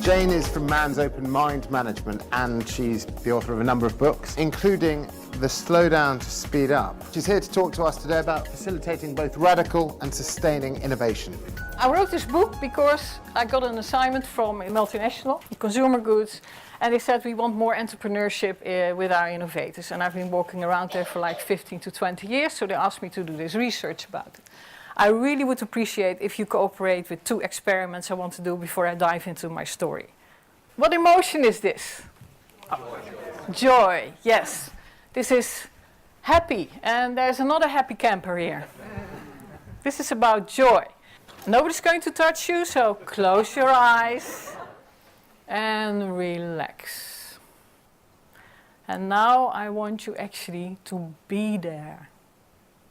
Jane is from Man's Open Mind Management, and she's the author of a number of books, including The Slow Down to Speed Up. She's here to talk to us today about facilitating both radical and sustaining innovation. I wrote this book because I got an assignment from a multinational, consumer goods, and they said we want more entrepreneurship with our innovators. And I've been walking around there for like 15 to 20 years, so they asked me to do this research about it. I really would appreciate if you cooperate with 2 experiments I want to do before I dive into my story. What emotion is this? Joy, yes. This is happy, and there's another happy camper here. This is about joy. Nobody's going to touch you, so close your eyes and relax. And now I want you actually to be there.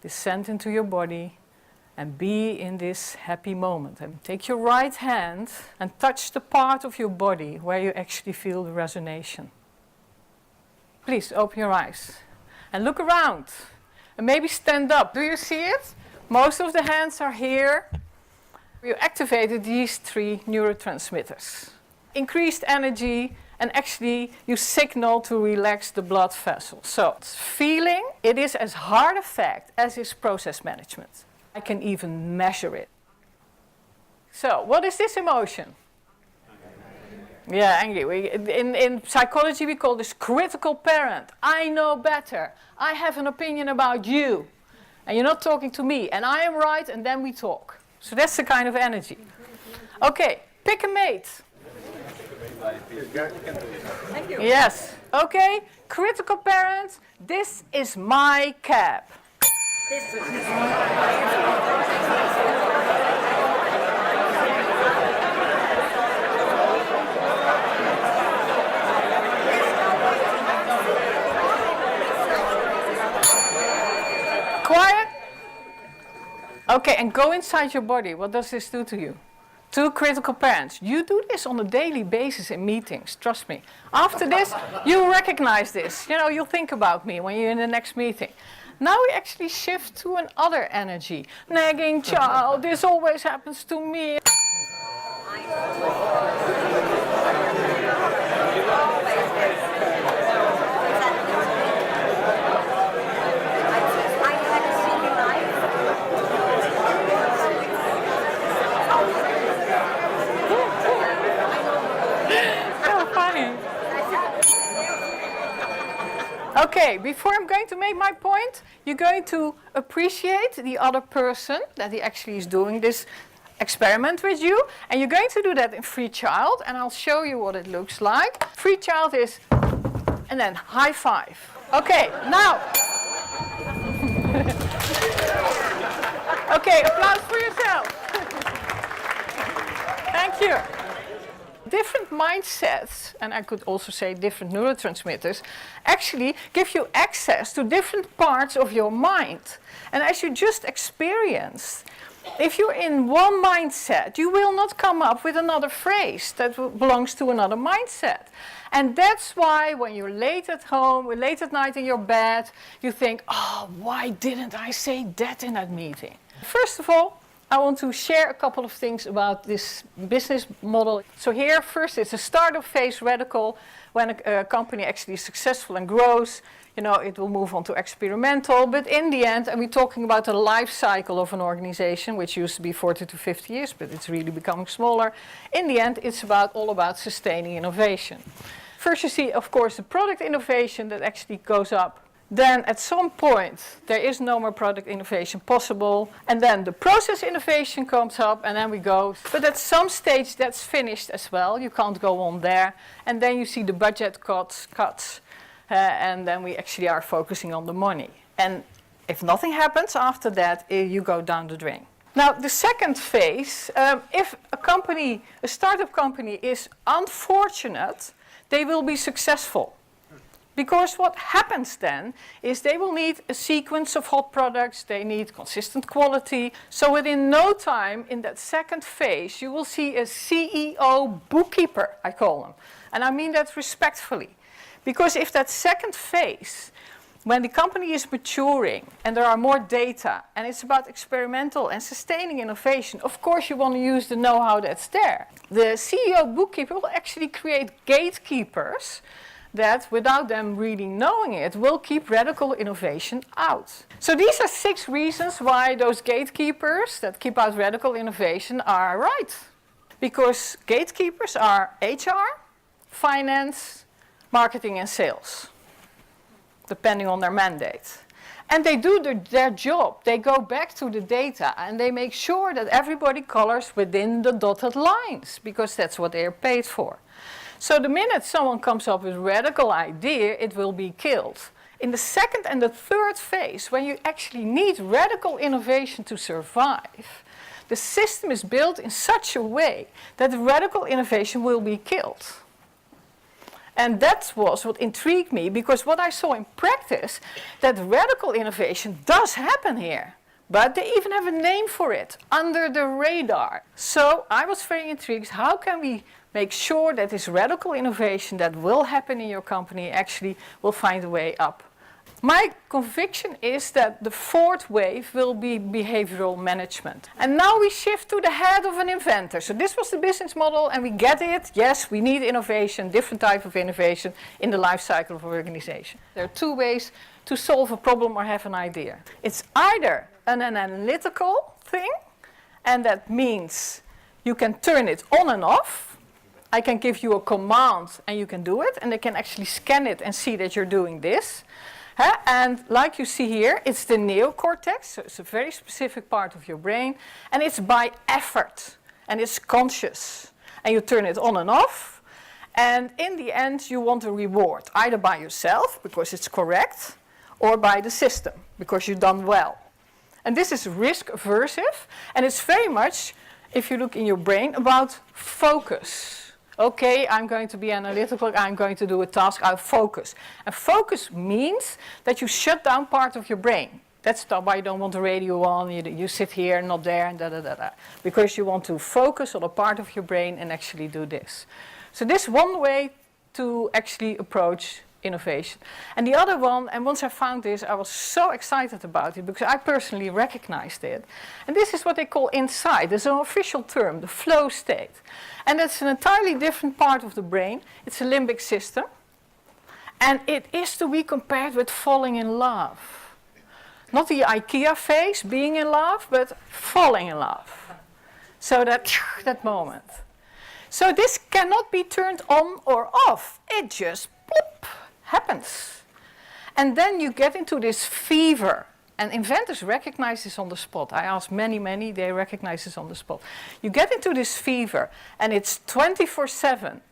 Descend into your body and be in this happy moment. And take your right hand and touch the part of your body where you actually feel the resonation. Please open your eyes and look around. And maybe stand up. Do you see it? Most of the hands are here. You activated these 3 neurotransmitters. Increased energy, and actually you signal to relax the blood vessels. So feeling, it is as hard a fact as is process management. I can even measure it. So what is this emotion? Yeah, angry. In psychology we call this critical parent. I know better. I have an opinion about you. And you're not talking to me. And I am right, and then we talk. So that's the kind of energy. Okay, pick a mate. Thank you. Yes. Okay, critical parent, this is my cab. Quiet. Okay, and go inside your body. What does this do to you? 2 critical parents. You do this on a daily basis in meetings, trust me. After this, you recognize this. You know, you'll think about me when you're in the next meeting. Now we actually shift to another energy. Nagging child, this always happens to me. Okay, before I'm going to make my point, you're going to appreciate the other person that he actually is doing this experiment with you. And you're going to do that in free child, and I'll show you what it looks like. Free child is, and then high five. Okay, now. Okay, applause for yourself. Thank you. Different mindsets, and I could also say different neurotransmitters, actually give you access to different parts of your mind. And as you just experienced, if you're in one mindset, you will not come up with another phrase that belongs to another mindset. And that's why when you're late at home, or late at night in your bed, you think, oh, why didn't I say that in that meeting? First of all, I want to share a couple of things about this business model. So here, first, it's a startup phase, radical. When a company actually is successful and grows, you know, it will move on to experimental. But in the end, and we're talking about the life cycle of an organization, which used to be 40 to 50 years, but it's really becoming smaller. In the end, it's all about sustaining innovation. First, you see, of course, the product innovation that actually goes up. Then at some point, there is no more product innovation possible. And then the process innovation comes up, and then we go. But at some stage, that's finished as well. You can't go on there. And then you see the budget cuts. And then we actually are focusing on the money. And if nothing happens after that, you go down the drain. Now, the second phase, if a startup company is unfortunate, they will be successful. Because what happens then is they will need a sequence of hot products, they need consistent quality. So within no time, in that second phase, you will see a CEO bookkeeper, I call them. And I mean that respectfully. Because if that second phase when the company is maturing and there are more data and it's about experimental and sustaining innovation, of course you want to use the know-how that's there. The CEO bookkeeper will actually create gatekeepers that, without them really knowing it, will keep radical innovation out. So these are 6 reasons why those gatekeepers that keep out radical innovation are right. Because gatekeepers are HR, finance, marketing and sales, depending on their mandate. And they do their job. They go back to the data and they make sure that everybody colors within the dotted lines, because that's what they are paid for. So the minute someone comes up with a radical idea, it will be killed. In the second and the third phase, when you actually need radical innovation to survive, the system is built in such a way that the radical innovation will be killed. And that was what intrigued me, because what I saw in practice, that radical innovation does happen here. But they even have a name for it, under the radar. So I was very intrigued, how can we make sure that this radical innovation that will happen in your company actually will find a way up? My conviction is that the 4th wave will be behavioral management. And now we shift to the head of an inventor. So this was the business model and we get it. Yes, we need innovation, different type of innovation in the life cycle of an organization. There are 2 ways to solve a problem or have an idea. It's either an analytical thing, and that means you can turn it on and off. I can give you a command and you can do it, and they can actually scan it and see that you're doing this. And like you see here, it's the neocortex, so it's a very specific part of your brain, and it's by effort, and it's conscious. And you turn it on and off, and in the end you want a reward, either by yourself, because it's correct, or by the system, because you've done well. And this is risk aversive, and it's very much, if you look in your brain, about focus. Okay, I'm going to be analytical, I'm going to do a task, I'll focus. And focus means that you shut down part of your brain. That's why you don't want the radio on, you sit here, not there, and da-da-da-da. Because you want to focus on a part of your brain and actually do this. So this is one way to actually approach innovation. And the other one, and once I found this, I was so excited about it because I personally recognized it. And this is what they call insight. There's an official term, the flow state. And that's an entirely different part of the brain. It's a limbic system. And it is to be compared with falling in love. Not the IKEA phase, being in love, but falling in love. So that moment. So this cannot be turned on or off. It just plop, happens. And then you get into this fever. And inventors recognize this on the spot. I asked many, they recognize this on the spot. You get into this fever, and it's 24/7.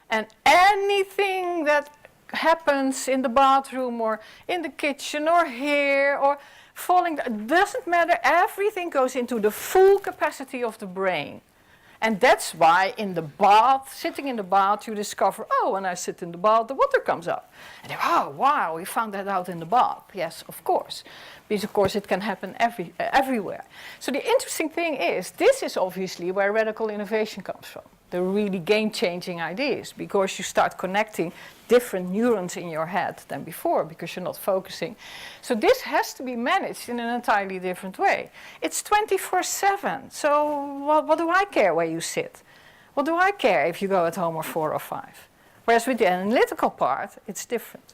And anything that happens in the bathroom or in the kitchen or here or falling, it doesn't matter. Everything goes into the full capacity of the brain. And that's why in the bath, sitting in the bath, you discover, oh, when I sit in the bath, the water comes up. And then, oh, wow, we found that out in the bath. Yes, of course. Because, of course, it can happen everywhere. So the interesting thing is, this is obviously where radical innovation comes from. The really game-changing ideas, because you start connecting different neurons in your head than before, because you're not focusing. So this has to be managed in an entirely different way. It's 24/7, so what do I care where you sit? What do I care if you go at home or 4 or 5? Whereas with the analytical part, it's different.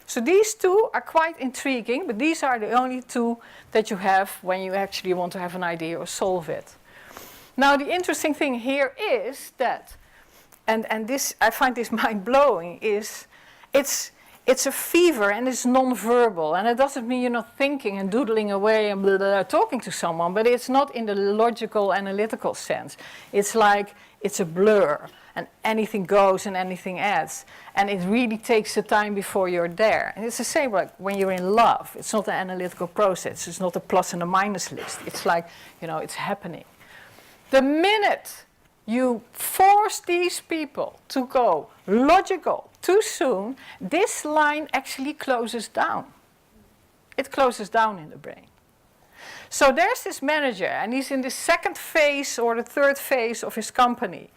So these 2 are quite intriguing, but these are the only 2 that you have when you actually want to have an idea or solve it. Now the interesting thing here is that, and this, I find this mind-blowing, is it's a fever and it's non-verbal. And it doesn't mean you're not thinking and doodling away and blah, blah, blah, talking to someone, but it's not in the logical, analytical sense. It's like it's a blur, and anything goes and anything adds. And it really takes the time before you're there. And it's the same like when you're in love. It's not an analytical process. It's not a plus and a minus list. It's like, it's happening. The minute you force these people to go logical too soon, this line actually closes down. It closes down in the brain. So there's this manager, and he's in the 2nd phase or the 3rd phase of his company.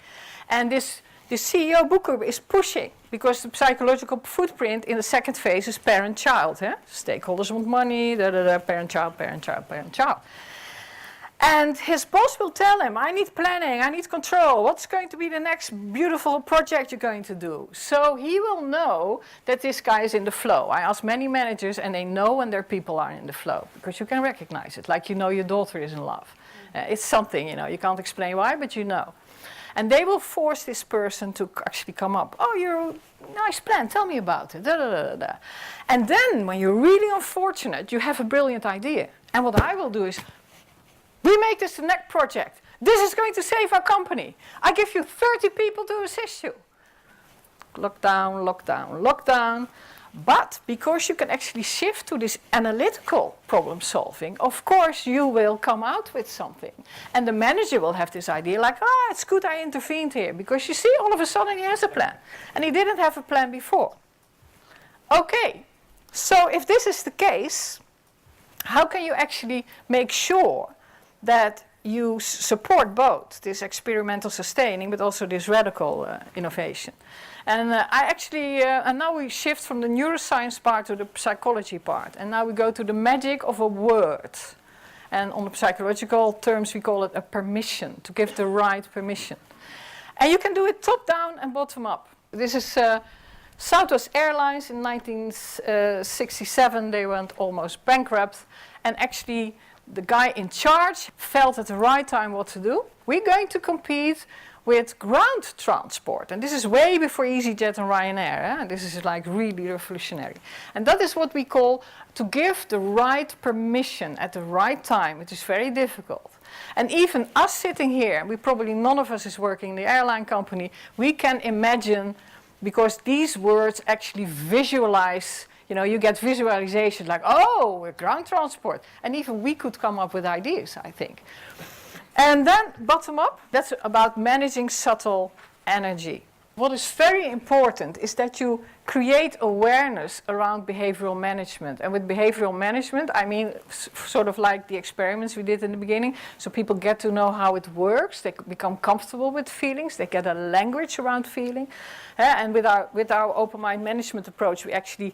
And this the CEO bookkeeper is pushing, because the psychological footprint in the second phase is parent-child. Stakeholders want money, parent-child, parent-child, parent-child. And his boss will tell him, I need planning, I need control. What's going to be the next beautiful project you're going to do? So he will know that this guy is in the flow. I ask many managers, and they know when their people are in the flow, because you can recognize it, like you know your daughter is in love. It's something, you can't explain why, but you know. And they will force this person to actually come up. Oh, you're nice plan, tell me about it. Da, da, da, da. And then, when you're really unfortunate, you have a brilliant idea. And what I will do is, we make this the next project. This is going to save our company. I give you 30 people to assist you. Lockdown, lockdown, lockdown. But because you can actually shift to this analytical problem solving, of course you will come out with something. And the manager will have this idea like, it's good I intervened here. Because you see, all of a sudden he has a plan. And he didn't have a plan before. Okay, so if this is the case, how can you actually make sure that you support both this experimental sustaining but also this radical innovation? And and now we shift from the neuroscience part to the psychology part. And now we go to the magic of a word. And on the psychological terms, we call it a permission, to give the right permission. And you can do it top down and bottom up. This is Southwest Airlines in 1967. They went almost bankrupt. And actually, the guy in charge felt at the right time what to do. We're going to compete with ground transport. And this is way before EasyJet and Ryanair. This is like really revolutionary. And that is what we call to give the right permission at the right time, which is very difficult. And even us sitting here, none of us is working in the airline company, we can imagine, because these words actually visualize. You get visualizations like, oh, we're ground transport. And even we could come up with ideas, I think. And then bottom up, that's about managing subtle energy. What is very important is that you create awareness around behavioral management. And with behavioral management, I mean sort of like the experiments we did in the beginning. So people get to know how it works. They become comfortable with feelings. They get a language around feeling. And with our open mind management approach, we actually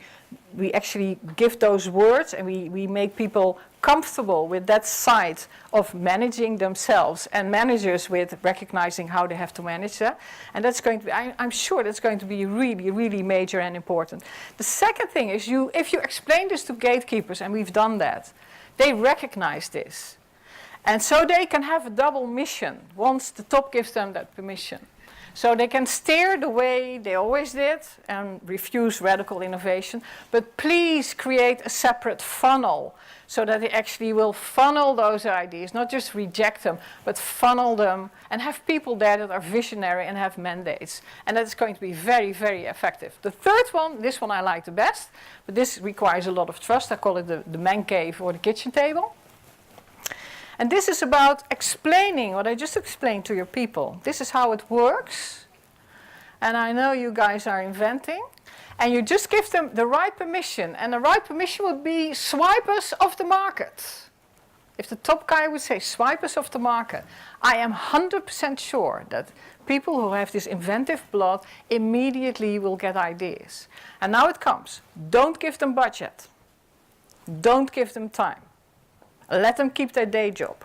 give those words, and we make people comfortable with that side of managing themselves, and managers with recognizing how they have to manage that. And that's going to be, I'm sure that's going to be really, really major and important. The second thing is if you explain this to gatekeepers, and we've done that, they recognize this. And so they can have a double mission once the top gives them that permission. So they can steer the way they always did and refuse radical innovation, but please create a separate funnel so that they actually will funnel those ideas, not just reject them, but funnel them and have people there that are visionary and have mandates. And that's going to be very, very effective. The third one, this one I like the best, but this requires a lot of trust. I call it the man cave or the kitchen table. And this is about explaining what I just explained to your people. This is how it works. And I know you guys are inventing. And you just give them the right permission. And the right permission would be swipe us off the market. If the top guy would say swipe us off the market, I am 100% sure that people who have this inventive blood immediately will get ideas. And now it comes. Don't give them budget. Don't give them time. Let them keep their day job.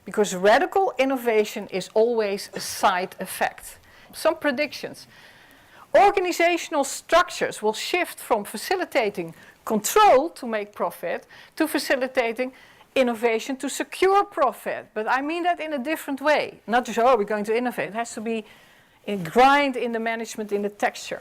Because radical innovation is always a side effect. Some predictions. Organizational structures will shift from facilitating control to make profit to facilitating innovation to secure profit. But I mean that in a different way. Not just, we're going to innovate. It has to be ingrained in the management, in the texture.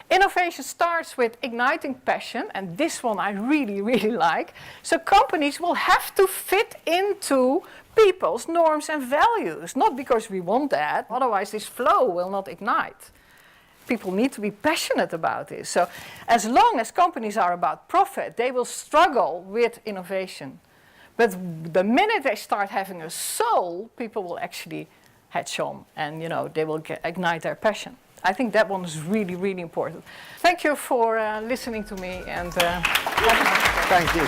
Innovation starts with igniting passion, and this one I really, really like. So companies will have to fit into people's norms and values, not because we want that, otherwise this flow will not ignite. People need to be passionate about this. So as long as companies are about profit, they will struggle with innovation. But the minute they start having a soul, people will actually hatch on, and they will ignite their passion. I think that one is really, really important. Thank you for listening to me. And thank you.